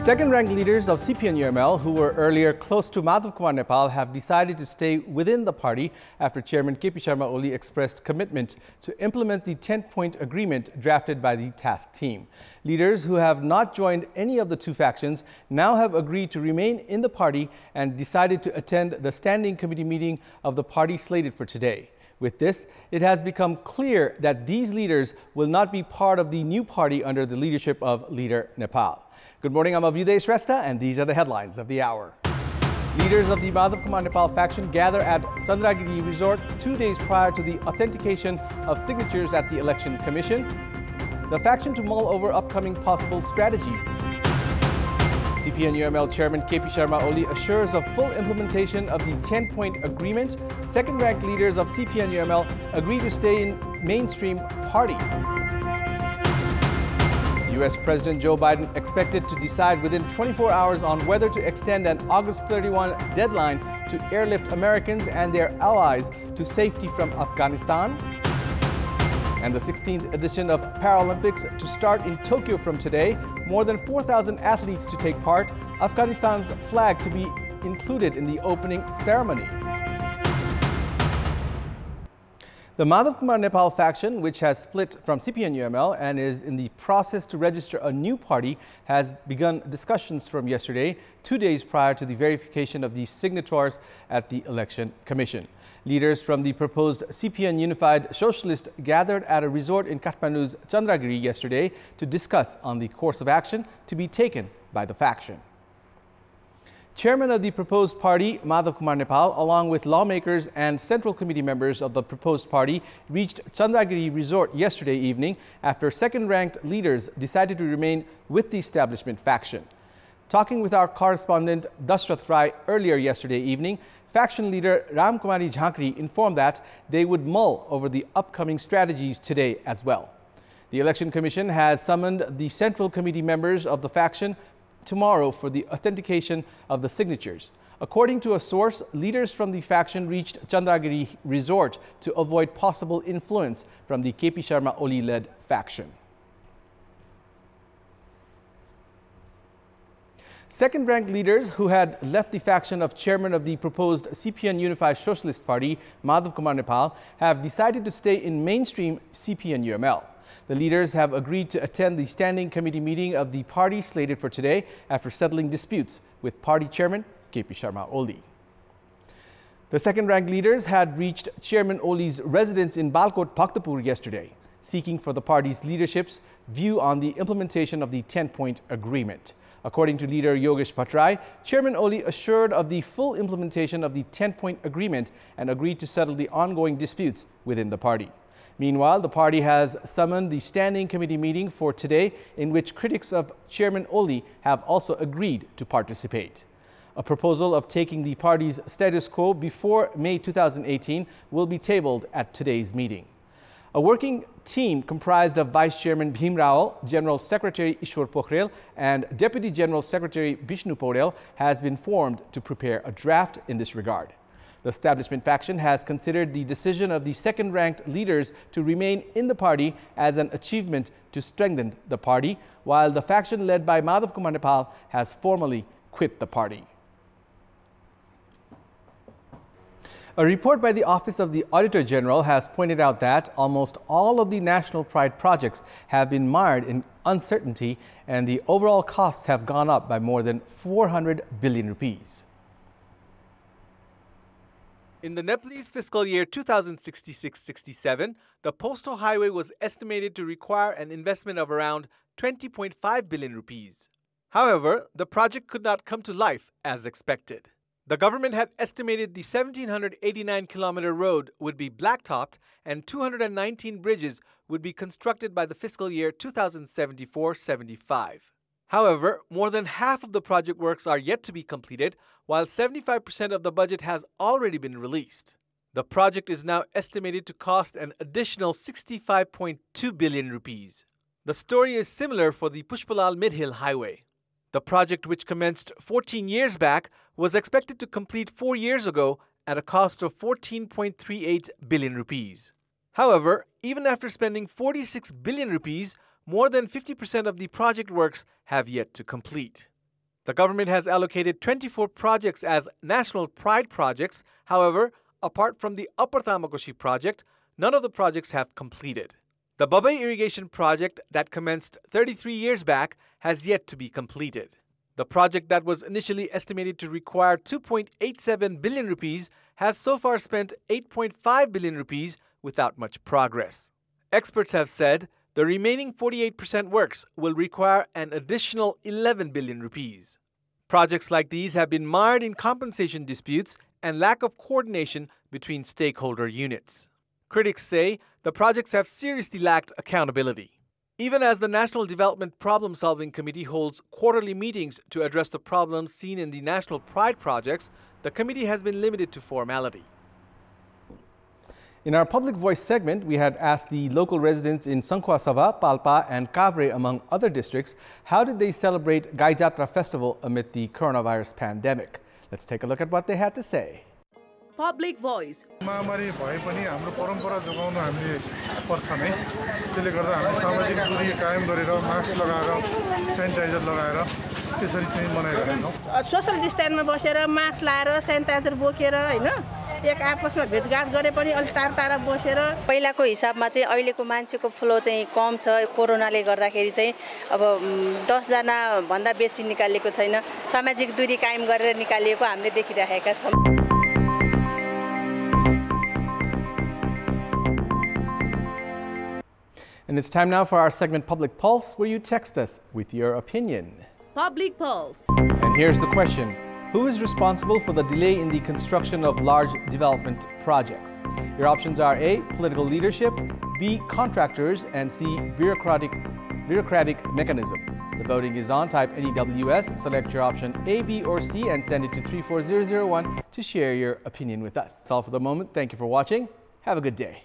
Second-ranked leaders of CPN-UML, who were earlier close to Madhav Kumar Nepal, have decided to stay within the party after Chairman KP Sharma Oli expressed commitment to implement the 10-point agreement drafted by the task team. Leaders who have not joined any of the two factions now have agreed to remain in the party and decided to attend the standing committee meeting of the party slated for today. With this, it has become clear that these leaders will not be part of the new party under the leadership of Leader Nepal. Good morning, I'm Abhyuday Shrestha, and these are the headlines of the hour. Leaders of the Madhav Kumar Nepal faction gather at Chandragiri Resort 2 days prior to the authentication of signatures at the Election Commission. The faction to mull over upcoming possible strategies. CPN-UML Chairman KP Sharma Oli assures of full implementation of the 10-point agreement. Second-ranked leaders of CPN-UML agree to stay in mainstream party. U.S. President Joe Biden expected to decide within 24 hours on whether to extend an August 31 deadline to airlift Americans and their allies to safety from Afghanistan. And the 16th edition of Paralympics to start in Tokyo from today. More than 4,000 athletes to take part. Afghanistan's flag to be included in the opening ceremony. The Madhav Kumar Nepal faction, which has split from CPN-UML and is in the process to register a new party, has begun discussions from yesterday, 2 days prior to the verification of the signatories at the Election Commission. Leaders from the proposed CPN Unified Socialist gathered at a resort in Kathmandu's Chandragiri yesterday to discuss on the course of action to be taken by the faction. Chairman of the proposed party, Madhav Kumar Nepal, along with lawmakers and Central Committee members of the proposed party, reached Chandragiri Resort yesterday evening after second-ranked leaders decided to remain with the establishment faction. Talking with our correspondent Dashrath Rai earlier yesterday evening, faction leader Ram Kumari Jhankri informed that they would mull over the upcoming strategies today as well. The Election Commission has summoned the Central Committee members of the faction tomorrow for the authentication of the signatures. According to a source, leaders from the faction reached Chandragiri Resort to avoid possible influence from the KP Sharma Oli-led faction. Second-ranked leaders who had left the faction of chairman of the proposed CPN Unified Socialist Party, Madhav Kumar Nepal, have decided to stay in mainstream CPN-UML. The leaders have agreed to attend the standing committee meeting of the party slated for today after settling disputes with party chairman KP Sharma Oli. The second-ranked leaders had reached Chairman Oli's residence in Balkot, Kantipur yesterday, seeking for the party's leadership's view on the implementation of the 10-point agreement. According to leader Yogesh Bhattrai, Chairman Oli assured of the full implementation of the 10-point agreement and agreed to settle the ongoing disputes within the party. Meanwhile, the party has summoned the standing committee meeting for today, in which critics of Chairman Oli have also agreed to participate. A proposal of taking the party's status quo before May 2018 will be tabled at today's meeting. A working team comprised of Vice Chairman Bhim Rao, General Secretary Ishwar Pokhrel, and Deputy General Secretary Bishnu Paudel has been formed to prepare a draft in this regard. The establishment faction has considered the decision of the second-ranked leaders to remain in the party as an achievement to strengthen the party, while the faction led by Madhav Kumar Nepal has formally quit the party. A report by the Office of the Auditor General has pointed out that almost all of the national pride projects have been mired in uncertainty, and the overall costs have gone up by more than 400 billion rupees. In the Nepalese fiscal year 2066-67, the postal highway was estimated to require an investment of around 20.5 billion rupees. However, the project could not come to life as expected. The government had estimated the 1,789-kilometer road would be blacktopped and 219 bridges would be constructed by the fiscal year 2074-75. However, more than half of the project works are yet to be completed, while 75% of the budget has already been released. The project is now estimated to cost an additional 65.2 billion rupees. The story is similar for the Pushpalal Midhill Highway. The project, which commenced 14 years back, was expected to complete 4 years ago at a cost of 14.38 billion rupees. However, even after spending 46 billion rupees, more than 50% of the project works have yet to complete. The government has allocated 24 projects as national pride projects. However, apart from the Upper Tamakoshi project, none of the projects have completed. The Babai irrigation project that commenced 33 years back has yet to be completed. The project that was initially estimated to require 2.87 billion rupees has so far spent 8.5 billion rupees without much progress. Experts have said the remaining 48% works will require an additional 11 billion rupees. Projects like these have been mired in compensation disputes and lack of coordination between stakeholder units. Critics say the projects have seriously lacked accountability. Even as the National Development Problem-Solving Committee holds quarterly meetings to address the problems seen in the National Pride projects, the committee has been limited to formality. In our Public Voice segment, we had asked the local residents in Sangkhwa-Sabha, Palpa and Kavre, among other districts, how did they celebrate Gai Jatra festival amid the coronavirus pandemic? Let's take a look at what they had to say. Public Voice. महामारी भए पनि हाम्रो परम्परा जोगाउन हामीले पर्छ नै त्यसले गर्दा हामी सामाजिक दूरी कायम गरेर मास्क लगाएर स्यानिटाइजर लगाएर त्यसरी चाहिँ मनाइरहेका छौं सोशल डिस्टेन्समा बसेर मास्क लाएर स्यानिटाइजर बोकेर हैन एक आपसमा भेटघाट गरे पनि अलि टाढा बसेर पहिलाको हिसाबमा चाहिँ अहिलेको मान्छेको फ्लो चाहिँ कम छ कोरोनाले गर्दाखेरि चाहिँ अब 10 जना भन्दा बेसी निकालेको छैन सामाजिक दूरी कायम गरेर निकालिएको हामीले देखिरहेका छौं And it's time now for our segment Public Pulse, where you text us with your opinion. Public Pulse. And here's the question. Who is responsible for the delay in the construction of large development projects? Your options are A, political leadership, B, contractors, and C, bureaucratic mechanism. The voting is on. Type NEWS, select your option A, B, or C, and send it to 34001 to share your opinion with us. That's all for the moment. Thank you for watching. Have a good day.